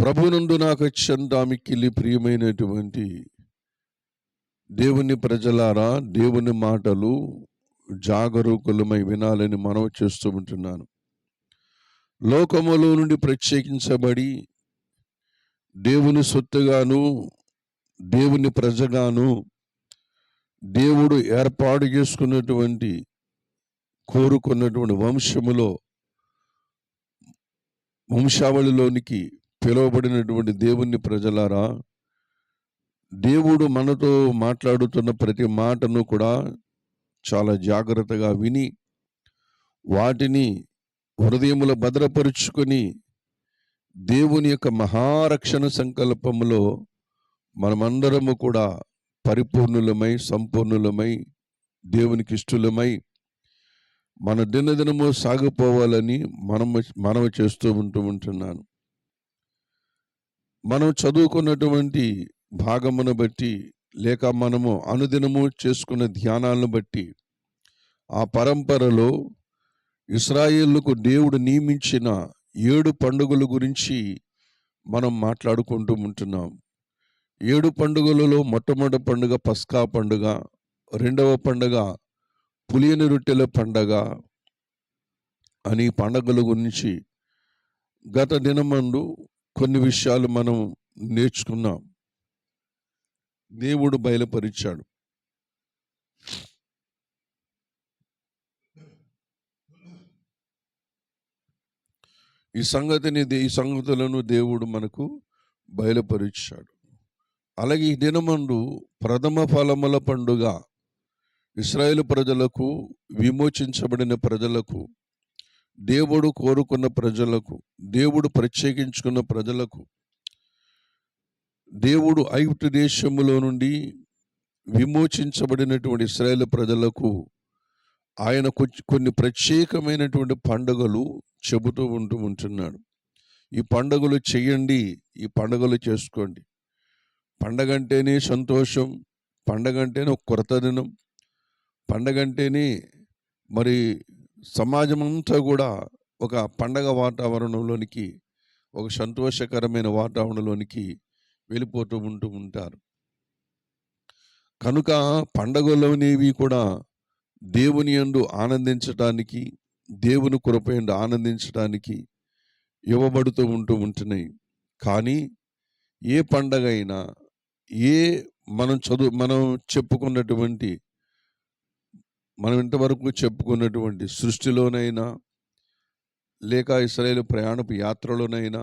ప్రభునందు నాకు అత్యంత మిక్కిలి ప్రియమైనటువంటి దేవుని ప్రజలారా, దేవుని మాటలు జాగరూకులమై వినాలని మనవి చేస్తూ ఉంటున్నాను. లోకములో నుండి ప్రత్యేకించబడి దేవుని సొత్తుగాను, దేవుని ప్రజగాను, దేవుడు ఏర్పాటు చేసుకున్నటువంటి కోరుకున్నటువంటి వంశావళిలోనికి పిలువబడినటువంటి దేవుని ప్రజలారా, దేవుడు మనతో మాట్లాడుతున్న ప్రతి మాటను కూడా చాలా జాగ్రత్తగా విని వాటిని హృదయములో భద్రపరుచుకొని దేవుని యొక్క మహారక్షణ సంకల్పములో మనమందరము కూడా పరిపూర్ణులమై, సంపూర్ణులమై, దేవునికి ఇష్టలమై మన దినదినము సాగిపోవాలని మనము చేస్తూ ఉంటున్నాను. మనం చదువుకున్నటువంటి భాగమును బట్టి, లేక మనము అనుదినము చేసుకున్న ధ్యానాలను బట్టి, ఆ పరంపరలో ఇశ్రాయేలుకు దేవుడు నియమించిన 7 పండుగల గురించి మనం మాట్లాడుకుంటూ ఉంటున్నాం. 7 పండుగలలో మొట్టమొదటి పండుగ పస్కా పండుగ, రెండవ పండుగ పులియని రొట్టెల పండుగ అని పండుగల గురించి గత దినమందు కొన్ని విషయాలు మనం నేర్చుకున్నాం. దేవుడు బయలుపరిచాడు. ఈ సంగతులను దేవుడు మనకు బయలుపరిచాడు. అలాగే ఈ దినమందు ప్రథమ ఫలముల పండుగ ఇశ్రాయేలు ప్రజలకు, విమోచించబడిన ప్రజలకు, దేవుడు కోరుకున్న ప్రజలకు, దేవుడు ప్రత్యేకించుకున్న ప్రజలకు, దేవుడు ఐగుప్తు దేశములో నుండి విమోచించబడినటువంటి ఇశ్రాయేలు ప్రజలకు ఆయన కొన్ని ప్రత్యేకమైనటువంటి పండుగలు చెబుతూ ఉంటున్నాడు. ఈ పండుగలు చేయండి, ఈ పండుగలు చేసుకోండి. పండగ అంటేనే సంతోషం, పండగ అంటేనే ఒక కొత్త దినం, పండగ అంటేనే మరి సమాజం అంతా కూడా ఒక పండగ వాతావరణంలోనికి, ఒక సంతోషకరమైన వాతావరణంలోనికి వెళ్ళిపోతూ ఉంటారు. కనుక పండగలనేవి కూడా దేవుని యందు ఆనందించడానికి, దేవుని కృప యందు ఆనందించడానికి ఇవ్వబడుతూ ఉంటున్నాయి. కానీ ఏ పండగ అయినా, మనం ఇంతవరకు చెప్పుకున్నటువంటి సృష్టిలోనైనా, లేక ఇశ్రాయేలు ప్రయాణపు యాత్రలోనైనా,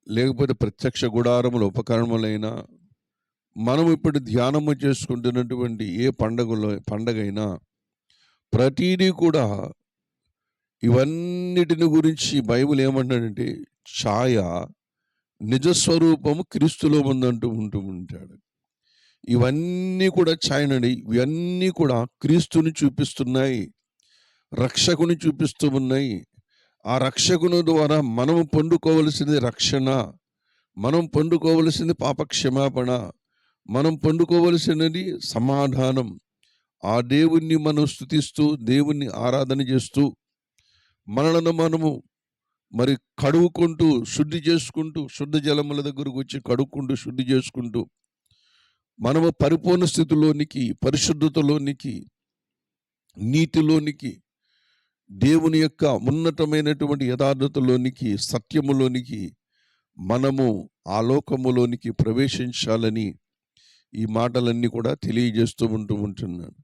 లేకపోతే ప్రత్యక్ష గుడారముల ఉపకరణములైనా, మనం ఇప్పుడు ధ్యానము చేసుకుంటున్నటువంటి ఏ పండగైనా ప్రతిదీ కూడా ఇవన్నిటిని గురించి బైబిల్ ఏమంటాడంటే ఛాయ నిజస్వరూపము క్రీస్తులో ఉందంటూ ఉంటాడు. ఇవన్నీ కూడా ఛాయనండి. ఇవన్నీ కూడా క్రీస్తుని చూపిస్తున్నాయి, రక్షకుని చూపిస్తూ ఉన్నాయి. ఆ రక్షకుని ద్వారా మనము పొందుకోవలసింది రక్షణ, మనం పొందుకోవలసింది పాపక్షమాపణ, మనం పొందుకోవలసినది సమాధానం. ఆ దేవుణ్ణి మనం స్తుతిస్తూ, దేవుణ్ణి ఆరాధన చేస్తూ, మనలను మనము మరి కడుగుకుంటూ, శుద్ధి చేసుకుంటూ, శుద్ధ జలముల దగ్గరకు వచ్చి కడుక్కుంటూ, శుద్ధి చేసుకుంటూ, మనము పరిపూర్ణ స్థితిలోనికి, పరిశుద్ధతలోనికి, నీతిలోనికి, దేవుని యొక్క ఉన్నతమైనటువంటి యథార్థతలోనికి, సత్యములోనికి మనము ఆ లోకములోనికి ప్రవేశించాలని ఈ మాటలన్నీ కూడా తెలియజేస్తూ ఉంటున్నాను.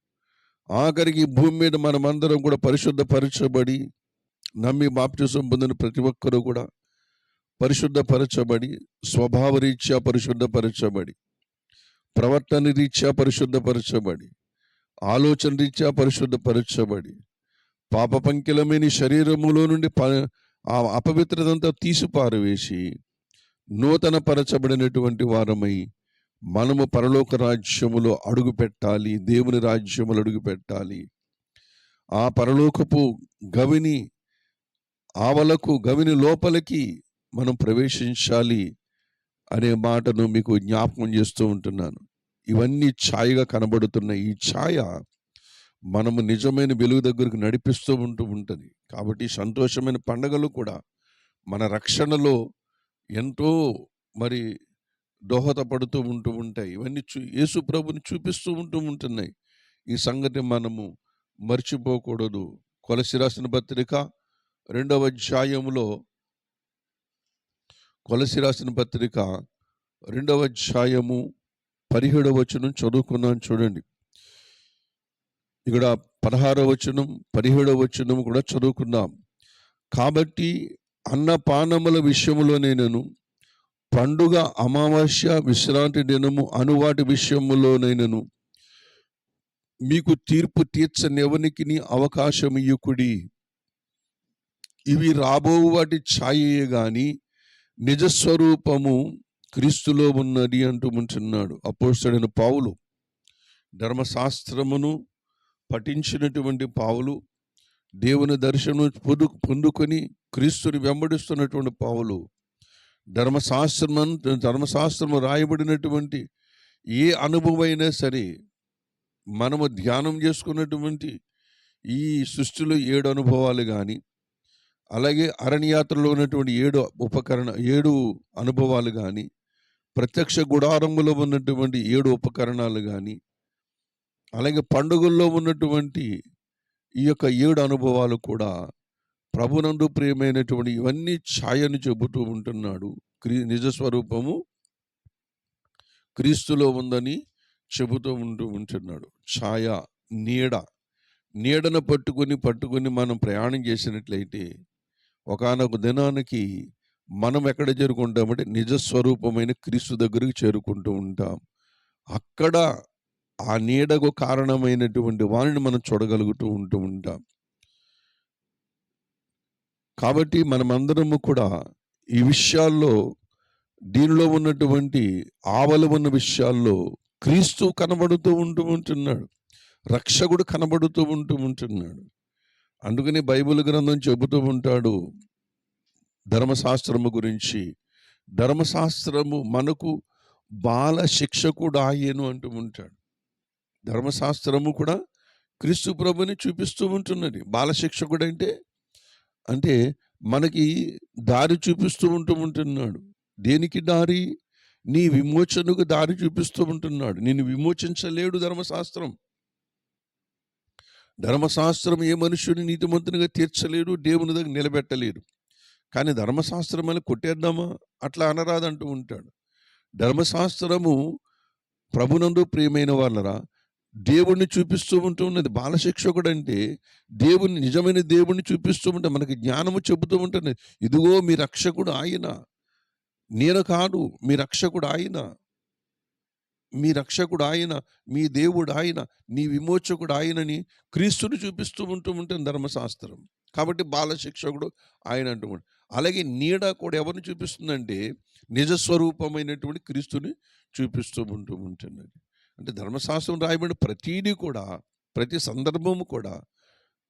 ఆఖరికి భూమి మీద మనమందరం కూడా పరిశుద్ధపరచబడి, నమ్మి బాప్తిసం పొందిన ప్రతి ఒక్కరూ కూడా పరిశుద్ధపరచబడి, స్వభావ రీత్యా పరిశుద్ధపరచబడి, ప్రవర్తన రీత్యా పరిశుద్ధపరచబడి, ఆలోచన రీత్యా పరిశుద్ధపరచబడి, పాప పంకిలమైన శరీరములో నుండి ఆ అపవిత్రతంతా తీసిపారవేసి నూతన పరచబడినటువంటి వారమై మనము పరలోక రాజ్యములో అడుగు పెట్టాలి, దేవుని రాజ్యములో అడుగు పెట్టాలి. ఆ పరలోకపు గవిని ఆవలకు, గవిని లోపలికి మనం ప్రవేశించాలి అనే మాటను మీకు జ్ఞాపకం చేస్తూ ఉంటున్నాను. ఇవన్నీ ఛాయగా కనబడుతున్న ఈ ఛాయ మనము నిజమైన వెలుగు దగ్గరకు నడిపిస్తూ ఉంటుంది. కాబట్టి సంతోషమైన పండుగలు కూడా మన రక్షణలో ఎంతో మరి దోహదపడుతూ ఉంటాయి. ఇవన్నీ యేసు ప్రభుని చూపిస్తూ ఉంటున్నాయి. ఈ సంగతి మనము మర్చిపోకూడదు. కొలస్సీ రాసిన పత్రిక 2వ అధ్యాయములో, కొలస్సీ రాసిన పత్రిక 2వ అధ్యాయము 17వ వచనం చదువుకున్నాను చూడండి. ఇక్కడ 16వ వచనం 17వ వచనం కూడా చదువుకుందాం. కాబట్టి అన్నపానముల విషయములోనైనను, పండుగ, అమావాస్య, విశ్రాంతి దినము అనువాటి విషయములోనైనను మీకు తీర్పు తీర్చనివ్వనికి అవకాశం ఇయ్యకుడి. ఇవి రాబో వాటి ఛాయయే గాని నిజస్వరూపము క్రీస్తులో ఉన్నది అంటూ ఉంటున్నాడు అపోస్తలుడైన పౌలు. ధర్మశాస్త్రమును పఠించినటువంటి పౌలు, దేవుని దర్శనం పొందుకొని క్రీస్తుని వెంబడిస్తున్నటువంటి పౌలు, ధర్మశాస్త్రము రాయబడినటువంటి ఏ అనుభవం అయినా సరే, మనము ధ్యానం చేసుకున్నటువంటి ఈ సృష్టిలో 7 అనుభవాలు కానీ, అలాగే అరణ్యయాత్రలో ఉన్నటువంటి 7 అనుభవాలు కానీ, ప్రత్యక్ష గుడారములో ఉన్నటువంటి 7 ఉపకరణాలు కానీ, అలాగే పండుగల్లో ఉన్నటువంటి ఈ యొక్క 7 అనుభవాలు కూడా ప్రభునందు ప్రియమైనటువంటి ఇవన్నీ ఛాయను చెబుతూ ఉంటున్నాడు. నిజస్వరూపము క్రీస్తులో ఉందని చెబుతూ ఉంటున్నాడు. ఛాయ, నీడను పట్టుకొని మనం ప్రయాణం చేసినట్లయితే ఒకానొక దినానికి మనం ఎక్కడ చేరుకుంటామంటే నిజస్వరూపమైన క్రీస్తు దగ్గరికి చేరుకుంటూ ఉంటాం. అక్కడ ఆ నీడకు కారణమైనటువంటి వారిని మనం చూడగలుగుతూ ఉంటాం. కాబట్టి మనమందరము కూడా ఈ విషయాల్లో, దీనిలో ఉన్నటువంటి ఆవల ఉన్న విషయాల్లో క్రీస్తు కనబడుతూ ఉంటున్నాడు. రక్షకుడు కనబడుతూ ఉంటున్నాడు. అందుకని బైబిల్ గ్రంథం చెబుతూ ఉంటాడు ధర్మశాస్త్రము గురించి. ధర్మశాస్త్రము మనకు బాల శిక్షకుడు ఆయను అంటూ ఉంటాడు. ధర్మశాస్త్రము కూడా క్రీస్తు ప్రభుని చూపిస్తూ ఉంటున్నది. బాల శిక్షకుడు అంటే మనకి దారి చూపిస్తూ ఉంటున్నాడు. దేనికి దారి? నీ విమోచనకు దారి చూపిస్తూ ఉంటున్నాడు. నిన్ను విమోచించలేడు ధర్మశాస్త్రం. ధర్మశాస్త్రం ఏ మనుషుని నీతిమంతునిగా తీర్చలేడు, దేవుని దగ్గర నిలబెట్టలేడు. కానీ ధర్మశాస్త్రం అని కొట్టేద్దామా? అట్లా అనరాదంటూ ఉంటాడు. ధర్మశాస్త్రము ప్రభునందు ప్రియమైన వాళ్ళరా దేవుణ్ణి చూపిస్తూ ఉంటున్నది. బాలశిక్షకుడు అంటే దేవుని, నిజమైన దేవుణ్ణి చూపిస్తూ ఉంటే మనకి జ్ఞానము చెబుతూ ఉంటుంది. ఇదిగో మీ రక్షకుడు ఆయన, నేను కాదు, మీ రక్షకుడు ఆయన, మీ రక్షకుడు ఆయన, మీ దేవుడు ఆయన, నీ విమోచకుడు ఆయనని క్రీస్తుని చూపిస్తూ ఉంటుంది ధర్మశాస్త్రం. కాబట్టి బాలశిక్షకుడు ఆయన అంటూ. అలాగే నీడ కూడా ఎవరిని చూపిస్తుందంటే నిజస్వరూపమైనటువంటి క్రీస్తుని చూపిస్తూ ఉంటున్నది. అంటే ధర్మశాస్త్రం రాయబడిన ప్రతీది కూడా, ప్రతి సందర్భము కూడా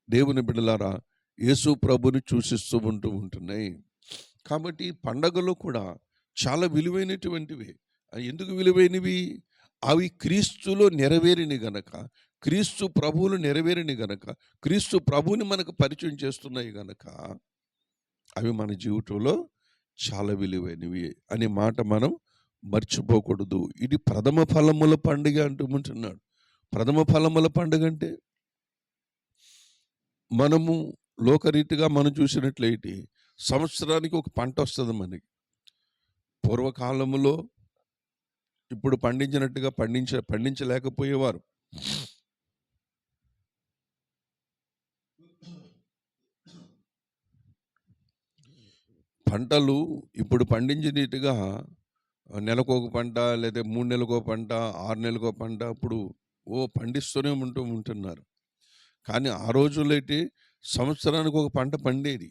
దేవుని బిడ్డలారా యేసు ప్రభుని సూచిస్తూ ఉంటున్నాయి. కాబట్టి పండగలు కూడా చాలా విలువైనటువంటివి. ఎందుకు విలువైనవి? అవి క్రీస్తులో నెరవేరిని గనక, క్రీస్తు ప్రభువులు నెరవేరిని గనక, క్రీస్తు ప్రభువుని మనకు పరిచయం చేస్తున్నాయి గనక అవి మన జీవితంలో చాలా విలువైనవి అనే మాట మనం మర్చిపోకూడదు. ఇది ప్రథమ ఫలముల పండుగ అంటున్నాడు. ప్రథమ ఫలముల పండుగ అంటే మనము లోకరీతిగా మనం చూసినట్లయితే సంవత్సరానికి ఒక పంట వస్తుంది మనకి. పూర్వకాలములో ఇప్పుడు పండించినట్టుగా పండించలేకపోయేవారు. పంటలు ఇప్పుడు పండించినట్టుగా నెలకు ఒక పంట, లేదా 3 నెలలకు ఒక పంట, 6 నెలలకు ఒక పంట ఇప్పుడు పండిస్తూనే ఉంటున్నారు. కానీ ఆ రోజుల్లో అయితే సంవత్సరానికి ఒక పంట పండేది.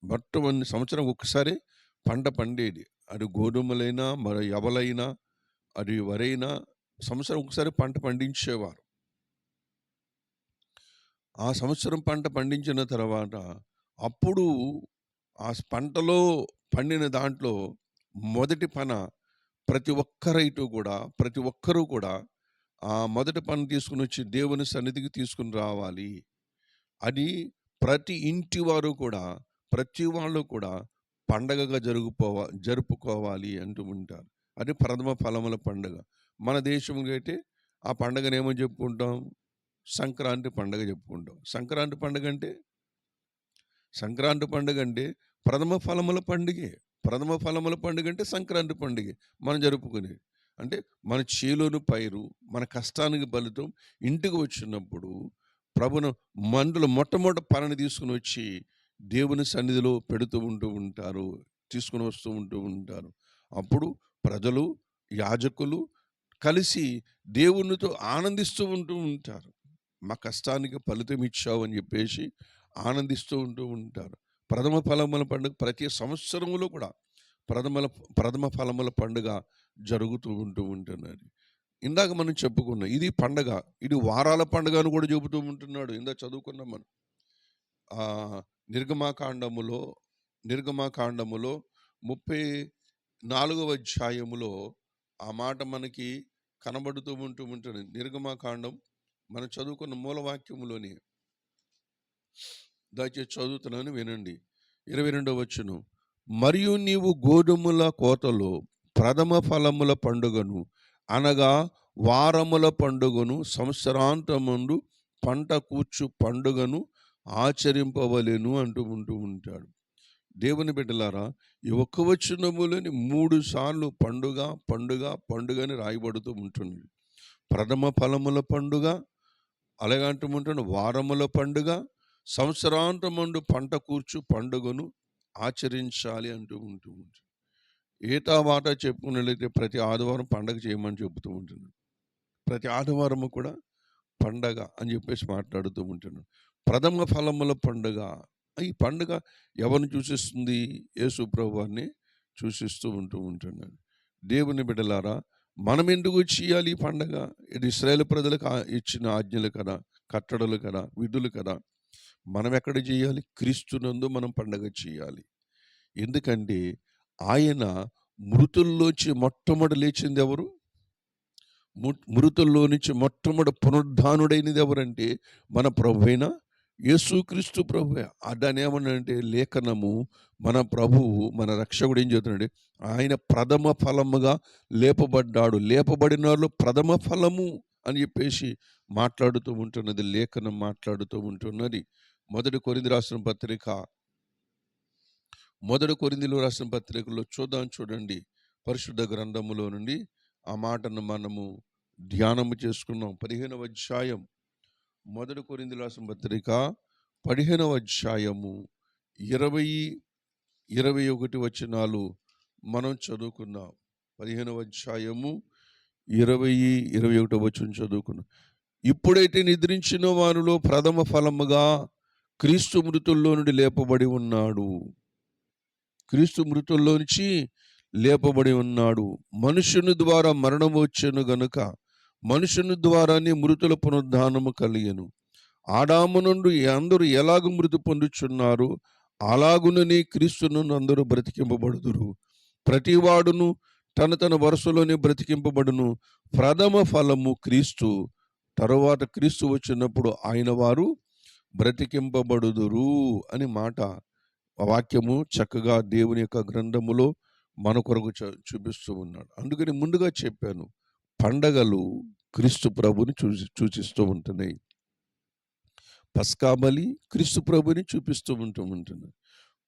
మొట్టమొదటి సంవత్సరం ఒకసారి పంట పండేది. అది గోధుమలైనా, మరి ఎవలైనా, అది వరైనా సంవత్సరం ఒకసారి పంట పండించేవారు. ఆ సంవత్సరం పంట పండించిన తర్వాత అప్పుడు ఆ పంటలో పండిన దాంట్లో మొదటి పన ప్రతి ఒక్క రైతు కూడా, ప్రతి ఒక్కరూ కూడా ఆ మొదటి పని తీసుకుని వచ్చి దేవుని సన్నిధికి తీసుకుని రావాలి. అది ప్రతి ఇంటి వారు కూడా, ప్రతి వాళ్ళు కూడా పండగగా జరుపుకోవాలి అంటూ ఉంటారు. అది ప్రథమ ఫలముల పండుగ. మన దేశంలో అయితే ఆ పండగను ఏమని చెప్పుకుంటాం? సంక్రాంతి పండగ చెప్పుకుంటాం. సంక్రాంతి పండుగ అంటే ప్రథమ ఫలముల పండుగే. ప్రథమ ఫలముల పండుగ అంటే సంక్రాంతి పండుగే మనం జరుపుకునేది. అంటే మన చేలోని పైరు, మన కష్టానికి ఫలితం ఇంటికి వచ్చినప్పుడు ప్రభును మందులు మొట్టమొదటి పనిని తీసుకుని వచ్చి దేవుని సన్నిధిలో పెడుతూ ఉంటారు. తీసుకుని ఉంటూ ఉంటారు. అప్పుడు ప్రజలు, యాజకులు కలిసి దేవునితో ఆనందిస్తూ ఉంటారు. మా కష్టానికి ఫలితం ఇచ్చావు అని చెప్పేసి ఆనందిస్తూ ఉంటారు. ప్రథమ ఫలముల పండుగ ప్రతి సంవత్సరంలో కూడా ప్రథమ ఫలముల పండుగ జరుగుతూ ఉంటున్నది. ఇందాక మనం చెప్పుకున్నాం ఇది పండగ, ఇది వారాల పండుగ అని కూడా చెబుతూ ఉంటున్నాడు. ఇందాక చదువుకున్నాం మనం. నిర్గమాకాండములో 34వ అధ్యాయములో ఆ మాట మనకి కనబడుతూ ఉంటుంది. నిర్గమాకాండం మనం చదువుకున్న మూలవాక్యములోని దయచేసి చదువుతున్నాను, వినండి. 22వ వచనం. మరియు నీవు గోధుమల కోతలో ప్రథమ ఫలముల పండుగను అనగా వారముల పండుగను సంవత్సరాంతమందు పంట కూర్చు పండుగను ఆచరింపవలెను అంటూ ఉంటాడు. దేవుని బిడ్డలారా, ఈ ఒక్క వచనములోని 3 సార్లు పండుగ అని రాయబడుతూ ఉంటుంది. ప్రథమ ఫలముల పండుగ, అలాగే అంటూ ఉంటాడు వారముల పండుగ, సంవత్సరాంతమందు పంట కూర్చు పండుగను ఆచరించాలి అంటూ ఉంటుంది. ఏటా వాటా చెప్పుకున్నట్లయితే ప్రతి ఆదివారం పండగ చేయమని చెబుతూ ఉంటున్నాడు. ప్రతి ఆదివారము కూడా పండగ అని చెప్పేసి మాట్లాడుతూ ఉంటున్నాడు. ప్రథమ ఫలముల పండుగ. ఈ పండుగ ఎవరిని సూచిస్తుంది? యేసు ప్రభువాన్ని సూచిస్తూ ఉంటున్నాడు. దేవుని బిడ్డలారా, మనం ఎందుకు చేయాలి ఈ పండగ? ఇది ఇశ్రాయేలు ప్రజలకు ఇచ్చిన ఆజ్ఞలు కదా, కట్టడలు కదా, విధులు కదా. మనం ఎక్కడ చేయాలి? క్రీస్తునందు మనం పండగ చేయాలి. ఎందుకంటే ఆయన మృతుల్లోంచి మొట్టమొదటి లేచింది ఎవరు? మృతుల్లో నుంచి మొట్టమొదటి పునరుద్ధానుడైనది ఎవరంటే మన ప్రభువైన యేసుక్రీస్తు ప్రభువే. దాన్ని ఏమన్నాడంటే లేఖనము, మన ప్రభువు, మన రక్షకుడు ఏం చెబుతున్నాడు? ఆయన ప్రథమ ఫలముగా లేపబడ్డాడు. లేపబడిన వాళ్ళు ప్రథమ ఫలము అని చెప్పేసి మాట్లాడుతూ ఉంటున్నది, లేఖనం మాట్లాడుతూ ఉంటున్నది. మొదటి కొరింథీ రాసిన పత్రికలో చూడండి. పరిశుద్ధ గ్రంథములో నుండి ఆ మాటను మనము ధ్యానము చేసుకున్నాం. 15వ అధ్యాయం, మొదటి కొరింథీ రాసిన పత్రిక 15వ అధ్యాయము 20-21 వచనాలు మనం చదువుకున్నాం. 15వ అధ్యాయము 20-21 వచనం చదువుకున్నాం. ఇప్పుడైతే నిద్రించిన వారిలో ప్రథమ ఫలముగా క్రీస్తు మృతుల్లో నుండి లేపబడి ఉన్నాడు. క్రీస్తు మృతుల్లో నుంచి లేపబడి ఉన్నాడు. మనుషుని ద్వారా మరణం వచ్చెను గనుక మనుషుని ద్వారానే మృతుల పునరుద్ధానము కలిగెను. ఆదాము నుండి అందరూ ఎలాగ మృతి పొందుచున్నారు, అలాగుననే క్రీస్తును అందరూ బ్రతికింపబడుదురు. ప్రతివాడును తన వరుసలోనే బ్రతికింపబడును. ప్రథమ ఫలము క్రీస్తు, తరువాత క్రీస్తు వచ్చినప్పుడు ఆయన వారు బ్రతికింపబడుదురు అని మాట వాక్యము చక్కగా దేవుని యొక్క గ్రంథములో మన కొరకు చూపిస్తూ ఉన్నాడు. అందుకని ముందుగా చెప్పాను, పండగలు క్రీస్తు ప్రభుని సూచిస్తూ ఉంటున్నాయి. పస్కా బలి క్రీస్తు ప్రభుని చూపిస్తూ ఉంటుంది.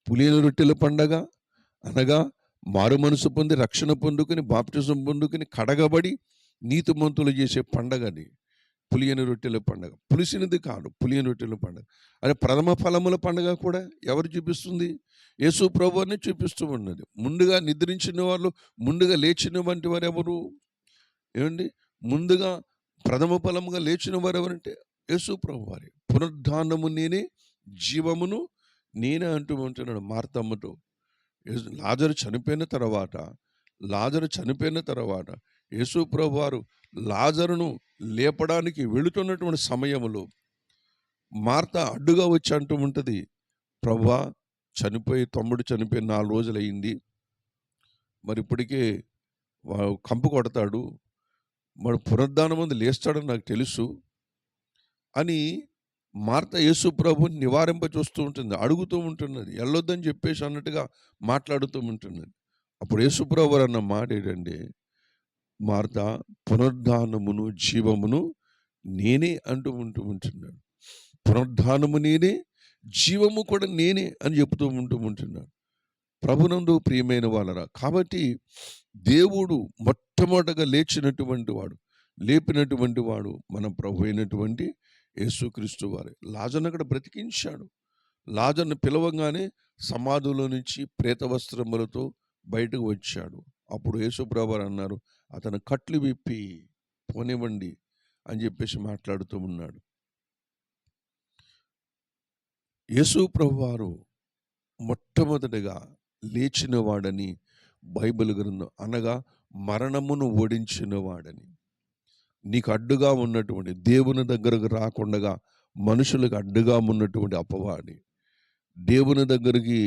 పులియని రొట్టెల పండగ అనగా మారు మనసు పొంది రక్షణ పొందుకుని బాప్టిజం పొందుకుని కడగబడి నీతిమంతులు చేసే పండగని పులియని రొట్టెల పండగ. పులిసినది కాదు, పులియని రొట్టెల పండగ. అదే ప్రథమ ఫలముల పండగ కూడా ఎవరు చూపిస్తుంది? యేసు ప్రభువుని చూపిస్తూ ఉన్నది. ముందుగా నిద్రించిన వాళ్ళు, ముందుగా లేచిన వంటి వారు ఎవరు? ఏమండి, ముందుగా ప్రథమ ఫలముగా లేచిన వారు ఎవరంటే యేసు ప్రభు వారి. పునరుద్ధానము నేనే, జీవమును నేనే అంటూ ఉంటున్నాడు మార్తమ్మతో. లాజరు చనిపోయిన తర్వాత యేసు ప్రభు వారు లాజరును లేపడానికి వెళుతున్నటువంటి సమయంలో మార్త అడ్డుగా వచ్చి అంటూ ఉంటుంది, ప్రభువా, తమ్ముడు చనిపోయి 4 రోజులు అయింది, మరి ఇప్పటికే కంపు కొడతాడు, మరి పునరుద్ధానం ముందు లేస్తాడని నాకు తెలుసు అని మార్త యేసు ప్రభుని నివారింప చూస్తూ ఉంటుంది, అడుగుతూ ఉంటున్నది, వెళ్ళొద్దని చెప్పేసి అన్నట్టుగా మాట్లాడుతూ ఉంటున్నది. అప్పుడు యేసు ప్రభు అన్న మాట ఏంటంటే, మార్త, పునరుద్ధానమును జీవమును నేనే ఉంటున్నాడు. పునరుద్ధానము నేనే, జీవము కూడా నేనే అని చెబుతూ ఉంటున్నాడు. ప్రభునందు ప్రియమైన వాళ్ళరా, కాబట్టి దేవుడు మొట్టమొదటగా లేపినటువంటి వాడు మన ప్రభు అయినటువంటి యేసుక్రీస్తు వారే. లాజర్ను అక్కడ బ్రతికించాడు. లాజర్ను పిలవంగానే సమాధిలో నుంచి ప్రేత వస్త్రములతో బయటకు వచ్చాడు. అప్పుడు యేసు ప్రభు అన్నారు, అతను కట్లు విప్పి పోనివ్వండి అని చెప్పేసి మాట్లాడుతూ ఉన్నాడు. యేసు ప్రభు వారు మొట్టమొదటిగా లేచిన వాడని బైబిల్ గ్రంథం, అనగా మరణమును ఓడించిన వాడని. నీకు అడ్డుగా ఉన్నటువంటి, దేవుని దగ్గరకు రాకుండా మనుషులకు అడ్డుగా ఉన్నటువంటి అపవాది, దేవుని దగ్గరికి,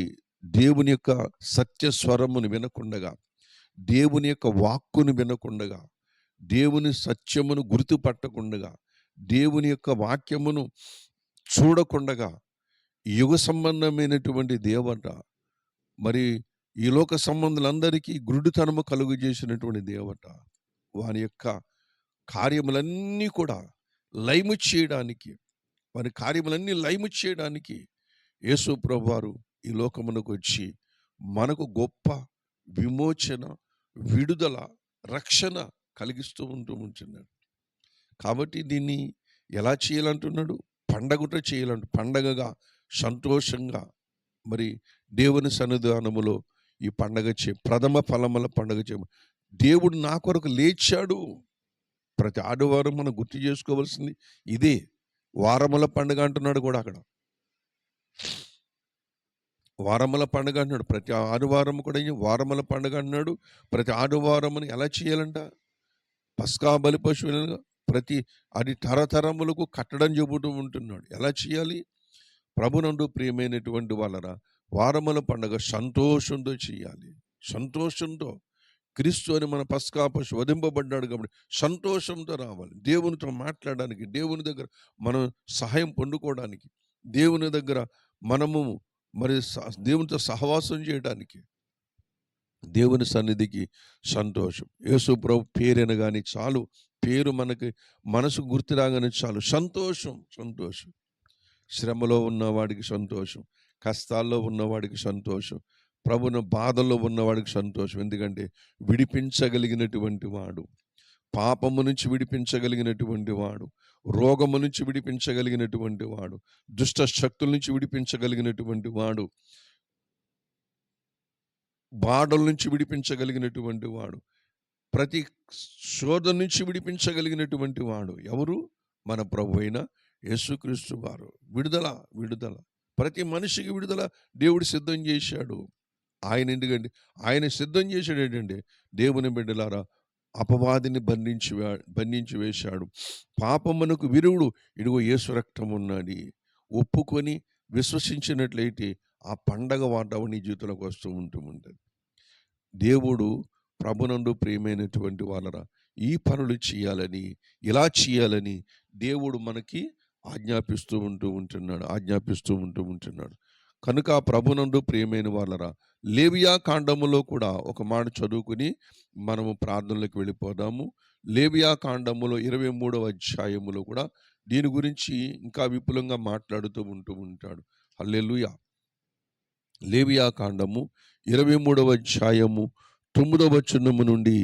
దేవుని యొక్క సత్య స్వరమును వినకుండగా, దేవుని యొక్క వాక్కును వినకుండగా, దేవుని సత్యమును గుర్తుపట్టకుండగా, దేవుని యొక్క వాక్యమును చూడకుండగా, యుగ సంబంధమైనటువంటి దేవత, మరి ఈ లోక సంబంధులందరికీ గురుడితనము కలుగు చేసినటువంటి దేవత, వారి యొక్క కార్యములన్నీ కూడా లయము చేయడానికి, వారి కార్యములన్నీ లయము చేయడానికి యేసు ప్రభువారు ఈ లోకమునకు వచ్చి మనకు గొప్ప విమోచన, విడుదల, రక్షణ కలిగిస్తూ ఉంటున్నాడు. కాబట్టి దీన్ని ఎలా చేయాలంటున్నాడు? పండగట చేయాలంటు, పండగగా, సంతోషంగా, మరి దేవుని సన్నిధానములో ఈ పండగ ప్రథమ ఫలముల పండగ దేవుడు నా కొరకు లేచాడు. ప్రతి ఆదివారం మనం గుర్తు చేసుకోవాల్సింది ఇదే. వారముల పండుగ అంటున్నాడు కూడా అక్కడ. వారముల పండుగ అంటున్నాడు, ప్రతి ఆదివారం కూడా వారముల పండుగ అంటున్నాడు. ప్రతి ఆదివారమును ఎలా చేయాలంట? పస్కా బలి పశువులుగా ప్రతి అది తరతరములకు కట్టడం చెబుతూ ఉంటున్నాడు. ఎలా చేయాలి? ప్రభునందు ప్రియమైనటువంటి వాళ్ళరా, వారముల పండుగ సంతోషంతో చేయాలి. సంతోషంతో, క్రీస్తు అని మన పస్కా పశువు వధింపబడ్డాడు కాబట్టి సంతోషంతో రావాలి. దేవునితో మాట్లాడడానికి, దేవుని దగ్గర మనం సహాయం పొందుకోవడానికి, దేవుని దగ్గర మనము మరి దేవునితో సహవాసం చేయడానికి, దేవుని సన్నిధికి సంతోషం. యేసు ప్రభు పేరనగానే చాలు, పేరు మనకి మనసు గుర్తు రాగానే చాలు సంతోషం. సంతోషం. శ్రమలో ఉన్నవాడికి సంతోషం, కష్టాల్లో ఉన్నవాడికి సంతోషం, ప్రభును బాధల్లో ఉన్నవాడికి సంతోషం. ఎందుకంటే విడిపించగలిగినటువంటి వాడు, పాపము నుంచి విడిపించగలిగినటువంటి వాడు, రోగము నుంచి విడిపించగలిగినటువంటి వాడు, దుష్ట శక్తుల నుంచి విడిపించగలిగినటువంటి వాడు, బాధల నుంచి విడిపించగలిగినటువంటి వాడు, ప్రతి శోధన నుంచి విడిపించగలిగినటువంటి వాడు ఎవరు? మన ప్రభు అయిన యేసుక్రీస్తు వారు. విడుదల, విడుదల, ప్రతి మనిషికి విడుదల దేవుడు సిద్ధం చేశాడు. ఎందుకంటే ఆయన సిద్ధం చేశాడు ఏంటంటే, దేవుని బిడ్డలారా, అపవాదిని బంధించి వేశాడు. పాపమునకు విరుగుడు ఇదిగో యేసు రక్తం ఉన్నది. ఒప్పుకొని విశ్వసించినట్లయితే ఆ పండగ వాతావరణం నీ జీవితంలోకి వస్తూ ఉంటుంది. దేవుడు ప్రభునందు ప్రియమైనటువంటి వాళ్ళరా, ఈ పనులు చేయాలని, ఇలా చేయాలని దేవుడు మనకి ఆజ్ఞాపిస్తూ ఉంటున్నాడు. కనుక ప్రభునందు ప్రియమైన వాళ్ళరా, లేవియా కాండములో కూడా ఒక మాట చదువుకుని మనము ప్రార్థనలకు వెళ్ళిపోదాము. లేవియా కాండములో 23వ అధ్యాయములో కూడా దీని గురించి ఇంకా విపులంగా మాట్లాడుతూ ఉంటాడు. హల్లెలూయా. లేవియా కాండము 23వ అధ్యాయము 9వ వచనము నుండి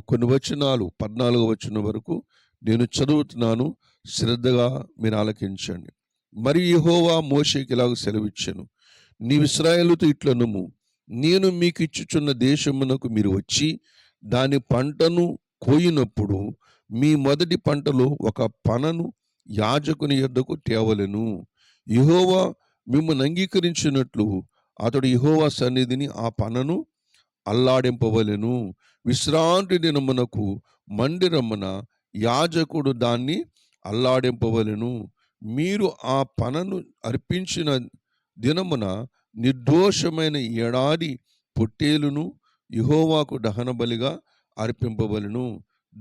కొన్ని వచనాలు 14వ వచనం వరకు నేను చదువుతున్నాను. శ్రద్ధగా మీరు ఆలకించండి. మరి యెహోవా మోషేకి ఇలాగ సెలవిచ్చెను, నీవు ఇశ్రాయేలుతో ఇట్లనుము, నేను మీకు ఇచ్చుచున్న దేశమునకు మీరు వచ్చి దాని పంటను కోయినప్పుడు మీ మొదటి పంటలో ఒక పనను యాజకుని యొద్దకు తేవలెను. యెహోవా మిమ్మల్ని అంగీకరించినట్లు అతడు యెహోవా సన్నిధిని ఆ పనను అల్లాడింపవలెను. విశ్రాంతి దినమునకు మందిరమున యాజకుడు దాన్ని అల్లాడింపవలెను. మీరు ఆ పనను అర్పించిన దినమున నిర్దోషమైన ఏడాది పొట్టేలును యెహోవాకు దహన బలిగా అర్పింపవలెను.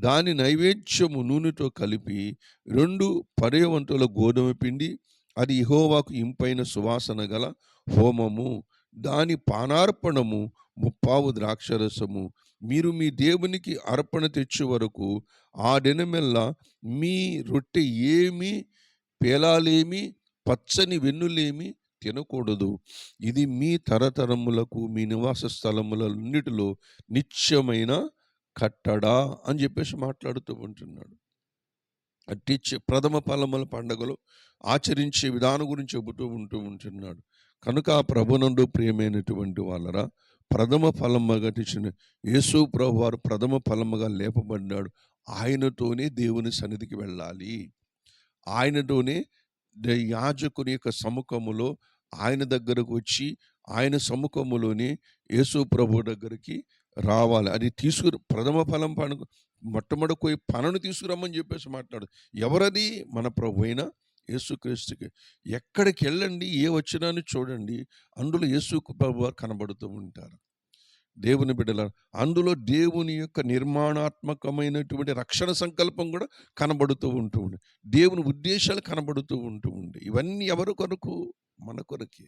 దాని నైవేద్యము నూనెతో కలిపి 2 పర్యవంతుల గోధుమ పిండి, అది యెహోవాకు ఇంపైన సువాసన గల హోమము. దాని పానార్పణము 3 ద్రాక్షరసము. మీరు మీ దేవునికి అర్పణ తెచ్చు వరకు ఆ దినమెల్లా మీ రొట్టె ఏమి, పేలాలేమి, పచ్చని వెన్నులేమి తినకూడదు. ఇది మీ తరతరములకు మీ నివాస స్థలములన్నిటిలో నిత్యమైన కట్టడా అని చెప్పేసి మాట్లాడుతూ ఉంటున్నాడు. ప్రథమ ఫలముల పండుగలు ఆచరించే విధానం గురించి చెబుతూ ఉంటున్నాడు. కనుక ఆ ప్రభునందు ప్రియమైనటువంటి వాళ్ళరా, ప్రథమ ఫలముగా తెచ్చిన యేసు ప్రభు వారు ప్రథమ ఫలముగా లేపబడ్డాడు. ఆయనతోనే దేవుని సన్నిధికి వెళ్ళాలి. ఆయనతోనే యాజకుని యొక్క సముఖములో ఆయన దగ్గరకు వచ్చి ఆయన సముఖములోనే యేసు ప్రభు దగ్గరికి రావాలి. అది ప్రథమ ఫలం పండుగ మొట్టమొదటి పోయి పనును తీసుకురమ్మని చెప్పేసి మాట్లాడు. ఎవరది? మన ప్రభు అయిన యేసుక్రీస్తుకి. ఎక్కడికి వెళ్ళండి, ఏ వచనాన్ని చూడండి, అందులో యేసు ప్రభు కనబడుతూ ఉంటారు. దేవుని బిడ్డల అందులో దేవుని యొక్క నిర్మాణాత్మకమైనటువంటి రక్షణ సంకల్పం కూడా కనబడుతూ ఉంటుంది. దేవుని ఉద్దేశాలు కనబడుతూ ఉంటుంది. ఇవన్నీ ఎవరి కొరకు? మన కొరకే.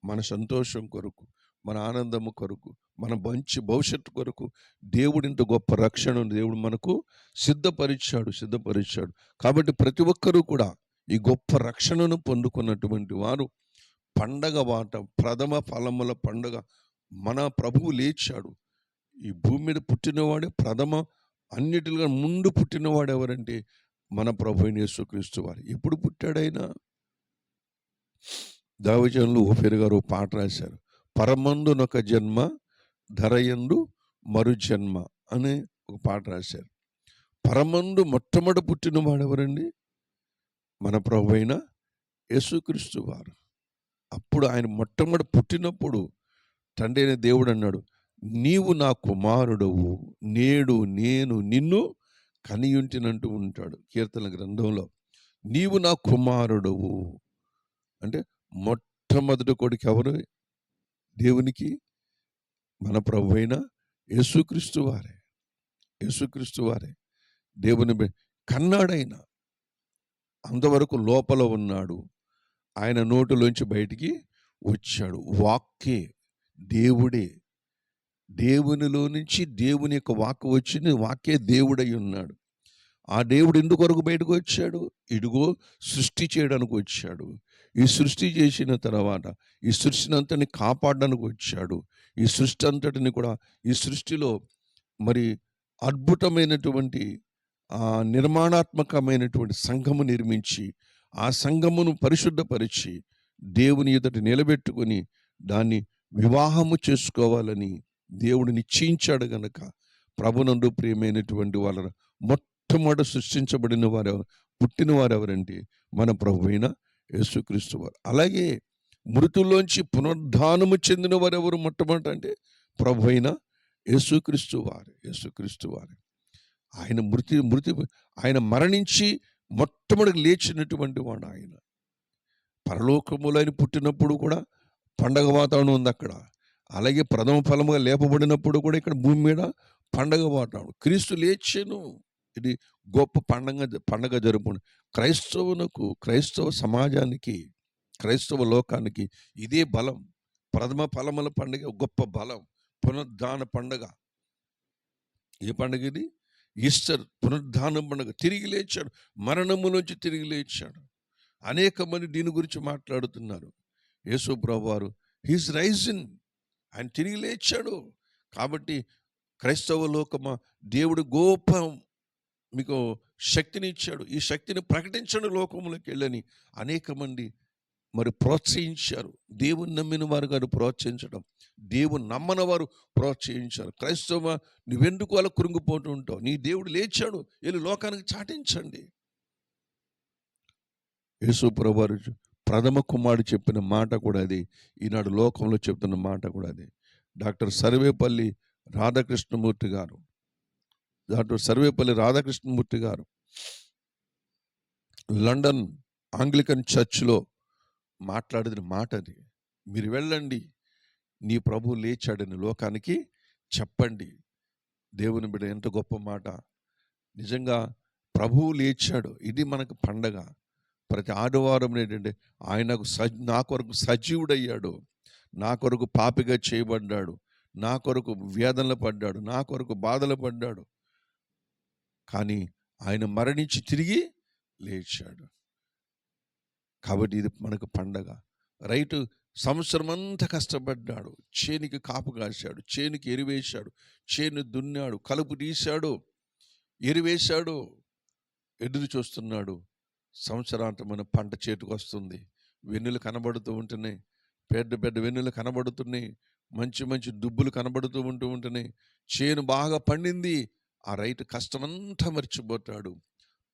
మన సంతోషం కొరకు, మన ఆనందము కొరకు, మన మంచి భవిష్యత్తు కొరకు దేవుడు ఇంత గొప్ప రక్షణను దేవుడు మనకు సిద్ధపరిచాడు. కాబట్టి ప్రతి ఒక్కరూ కూడా ఈ గొప్ప రక్షణను పొందుకున్నటువంటి వారు పండగ ప్రథమ ఫలముల పండుగ. మన ప్రభువు లేచాడు. ఈ భూమి మీద పుట్టినవాడే ప్రథమ, అన్నిటిలో ముందు పుట్టినవాడు ఎవరంటే మన ప్రభు అయిన యేసుక్రీస్తు వారు. ఎప్పుడు పుట్టాడైనా? దైవజనులు ఓఫీర్ గారు పాట రాశారు. పరమందునొక జన్మ, ధరయందు మరు జన్మ అనే ఒక పాట రాశారు. పరమందు మొట్టమొదటి పుట్టినవాడు ఎవరండి? మన ప్రభు అయిన యేసుక్రీస్తు వారు. అప్పుడు ఆయన మొట్టమొదటి పుట్టినప్పుడు తండ్రి అయిన దేవుడు అన్నాడు, నీవు నా కుమారుడవు, నేడు నేను నిన్ను కనియుంటినంటూ ఉంటాడు కీర్తన గ్రంథంలో. నీవు నా కుమారుడవు అంటే మొట్టమొదటి కొడుకు ఎవరు దేవునికి? మన ప్రభు అయిన యేసుక్రీస్తు వారే. దేవుని కన్నాడైన అంతవరకు లోపల ఉన్నాడు. ఆయన నోటిలోంచి బయటికి వచ్చాడు. వాక్కే, దేవుడే. దేవునిలో నుంచి దేవుని యొక్క వాక్కు వచ్చింది. వాక్కే దేవుడై ఉన్నాడు. ఆ దేవుడు ఎందుకొరకు బయటకు వచ్చాడు? ఇదిగో సృష్టి చేయడానికి వచ్చాడు. ఈ సృష్టి చేసిన తర్వాత ఈ సృష్టిని అంతటిని కాపాడడానికి వచ్చాడు. ఈ సృష్టి అంతటిని కూడా, ఈ సృష్టిలో మరి అద్భుతమైనటువంటి నిర్మాణాత్మకమైనటువంటి సంఘము నిర్మించి, ఆ సంఘమును పరిశుద్ధపరిచి దేవుని ఎదుట నిలబెట్టుకొని దాన్ని వివాహము చేసుకోవాలని దేవుడు నిశ్చయించాడు. గనక ప్రభునందు ప్రియమైనటువంటి వాళ్ళ మొట్టమొదట సృష్టించబడిన వారు, పుట్టిన వారు ఎవరంటే మన ప్రభు అయిన యేసుక్రీస్తు వారు. అలాగే మృతుల్లోంచి పునరుద్ధానము చెందిన వారు ఎవరు? మొట్టమొదట అంటే ప్రభు అయిన యేసుక్రీస్తు వారు. ఆయన మరణించి మొట్టమొదటి లేచినటువంటి వాడు ఆయన. పరలోకములో ఆయన పుట్టినప్పుడు కూడా పండగ వాతావరణం ఉంది అక్కడ. అలాగే ప్రథమ ఫలముగా లేపబడినప్పుడు కూడా ఇక్కడ భూమి మీద పండగ వాతావరణం. క్రీస్తు లేచెను. ఇది గొప్ప పండగ జరుపుకుంది. క్రైస్తవ సమాజానికి, క్రైస్తవ లోకానికి ఇదే బలం. ప్రథమ ఫలముల పండుగ గొప్ప బలం. పునరుద్ధాన పండుగ. ఏ పండుగ ఇది? ఈస్టర్, పునరుద్ధానం పండుగ. తిరిగి లేచాడు, మరణములోంచి తిరిగి లేచాడు. అనేక మంది దీని గురించి మాట్లాడుతున్నారు. యేసు ప్రభువు వారు హీస్ రైజిన్, ఆయన తిరిగి లేచాడు. కాబట్టి క్రైస్తవ లోకమా, దేవుడు గొప్ప మీకు శక్తిని ఇచ్చాడు. ఈ శక్తిని ప్రకటించండి లోకములకు వెళ్ళని అనేక మంది మరి ప్రోత్సహించారు. దేవుని నమ్మిన వారు గారు ప్రోత్సహించడం, దేవుని నమ్మని వారు ప్రోత్సహించారు. క్రైస్తవ, నువ్వెందుకు అలా కృంగిపోతూ ఉంటావు? నీ దేవుడు లేచాడు, వెళ్ళి లోకానికి చాటించండి. యేసు ప్రభువారు ప్రథమ కుమారుడు చెప్పిన మాట కూడా అది. ఈనాడు లోకంలో చెప్తున్న మాట కూడా అది. డాక్టర్ సర్వేపల్లి రాధాకృష్ణమూర్తి గారు లండన్ ఆంగ్లికన్ చర్చ్లో మాట్లాడిన మాట అది. మీరు వెళ్ళండి, నీ ప్రభు లేచాడని లోకానికి చెప్పండి. దేవుని బిడ్డ, ఎంత గొప్ప మాట. నిజంగా ప్రభువు లేచాడు. ఇది మనకు పండగ. ప్రతి ఆదివారం ఏంటంటే ఆయన నా కొరకు సజీవుడయ్యాడు, నా కొరకు పాపిగా చేయబడ్డాడు, నా కొరకు వేదనలు పడ్డాడు, నా కొరకు బాధలు పడ్డాడు. కానీ ఆయన మరణించి తిరిగి లేచాడు. కాబట్టి ఇది మనకు పండగ. రైతు సంవత్సరం అంతా కష్టపడ్డాడు, చేనికి కాపు కాశాడు, చేనికి ఎరువేశాడు, చేను దున్నాడు, కలుపు తీశాడు, ఎరువేశాడు, ఎదురు చూస్తున్నాడు. సంవత్సరాంతమైన పంట చేతికి వస్తుంది. వెన్నులు కనబడుతూ ఉంటున్నాయి, పెద్ద పెద్ద వెన్నులు కనబడుతున్నాయి, మంచి మంచి దుబ్బులు కనబడుతూ ఉంటున్నాయి. చేను బాగా పండింది. ఆ రైతు కష్టమంతా మర్చిపోతాడు.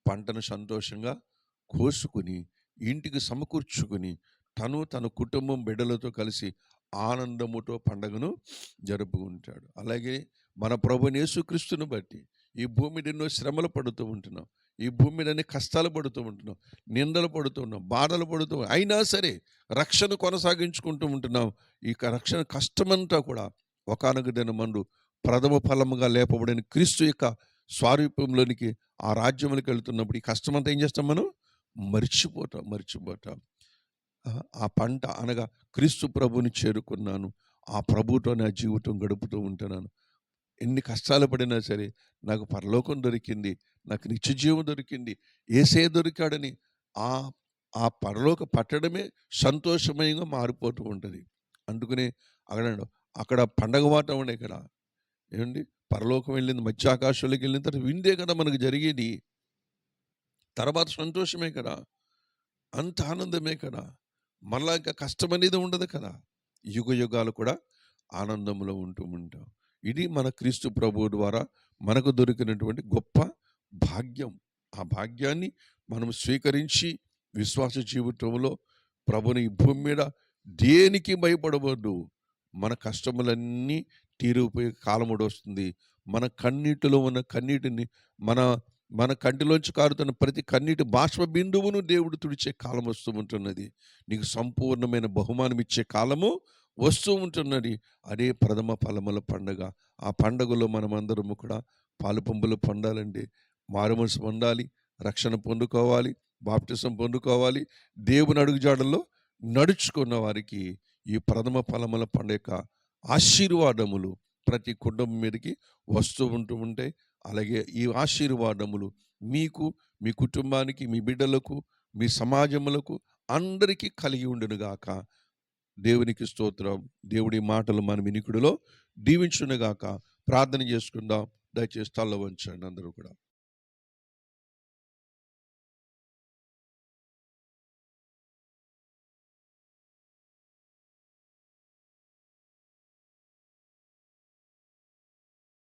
పంటను సంతోషంగా కోసుకుని ఇంటికి సమకూర్చుకుని తన కుటుంబం బిడ్డలతో కలిసి ఆనందముతో పండగను జరుపుకుంటాడు. అలాగే మన ప్రభువైన యేసుక్రీస్తును బట్టి ఈ భూమి మీద ఎన్నో శ్రమలు పడుతూ ఉంటున్నాం, ఈ భూమి మీద అన్ని కష్టాలు పడుతూ ఉంటున్నాం, నిందలు పడుతూ ఉన్నాం, బాధలు పడుతూ, అయినా సరే రక్షణ కొనసాగించుకుంటూ ఉంటున్నాం. ఈ రక్షణ కష్టమంతా కూడా ఒకానొక దినమందు ప్రథమ ఫలముగా లేపబడిన క్రీస్తు యొక్క స్వారూప్యంలోనికి, ఆ రాజ్యంలోకి వెళుతున్నప్పుడు ఈ కష్టమంతా ఏం చేస్తాం? మనం మర్చిపోతాం. ఆ పంట అనగా క్రీస్తు ప్రభుని చేరుకున్నాను, ఆ ప్రభుతో నా జీవితం గడుపుతూ ఉంటున్నాను. ఎన్ని కష్టాలు పడినా సరే నాకు పరలోకం దొరికింది, నాకు నిత్యజీవం దొరికింది, యేసే దొరికాడని ఆ పరలోక పట్టడమే సంతోషమయంగా మారిపోతూ ఉంటుంది. అందుకనే అక్కడ పండగ వాతావరణం ఇక్కడ ఏమండి, పరలోకం వెళ్ళింది, మధ్య ఆకాశంలోకి వెళ్ళిన తర్వాత విందే కదా మనకు జరిగేది. తర్వాత సంతోషమే కదా, అంత ఆనందమే కదా, మళ్ళా ఇంకా కష్టం అనేది ఉండదు కదా. యుగ యుగాలు కూడా ఆనందంలో ఉంటాం. ఇది మన క్రీస్తు ప్రభువు ద్వారా మనకు దొరికినటువంటి గొప్ప భాగ్యం. ఆ భాగ్యాన్ని మనం స్వీకరించి విశ్వాస జీవితంలో ప్రభుని ఈ భూమి మీద దేనికి భయపడవద్దు. మన కష్టములన్నీ తీరిపోయే కాలముడు వస్తుంది. మన కన్నీటిలో ఉన్న కన్నీటిని మన కంటిలోంచి కారుతున్న ప్రతి కన్నీటి బాష్ప బిందువును దేవుడు తుడిచే కాలం వస్తూ ఉంటున్నది. నీకు సంపూర్ణమైన బహుమానం ఇచ్చే కాలము వస్తూ ఉంటున్నది. అదే ప్రథమ ఫలముల పండుగ. ఆ పండుగలో మనమందరము కూడా పాలు పంపులు పొందాలండి, మారుమనసు పొందాలి, రక్షణ పొందుకోవాలి, బాప్టిజం పొందుకోవాలి. దేవుని అడుగుజాడల్లో నడుచుకున్న వారికి ఈ ప్రథమ ఫలముల పండుగ ఆశీర్వాదములు ప్రతి కుటుంబం మీదకి వస్తూ ఉంటాయి. అలాగే ఈ ఆశీర్వాదములు మీకు, మీ కుటుంబానికి, మీ బిడ్డలకు, మీ సమాజములకు అందరికీ కలిగి ఉండునుగాక. దేవునికి స్తోత్రం. దేవుడి మాటలు మన వినికిడిలో దీవించునుగాక. ప్రార్థన చేసుకుందాం. దయచేసి తల్ల వంచండి అందరూ కూడా.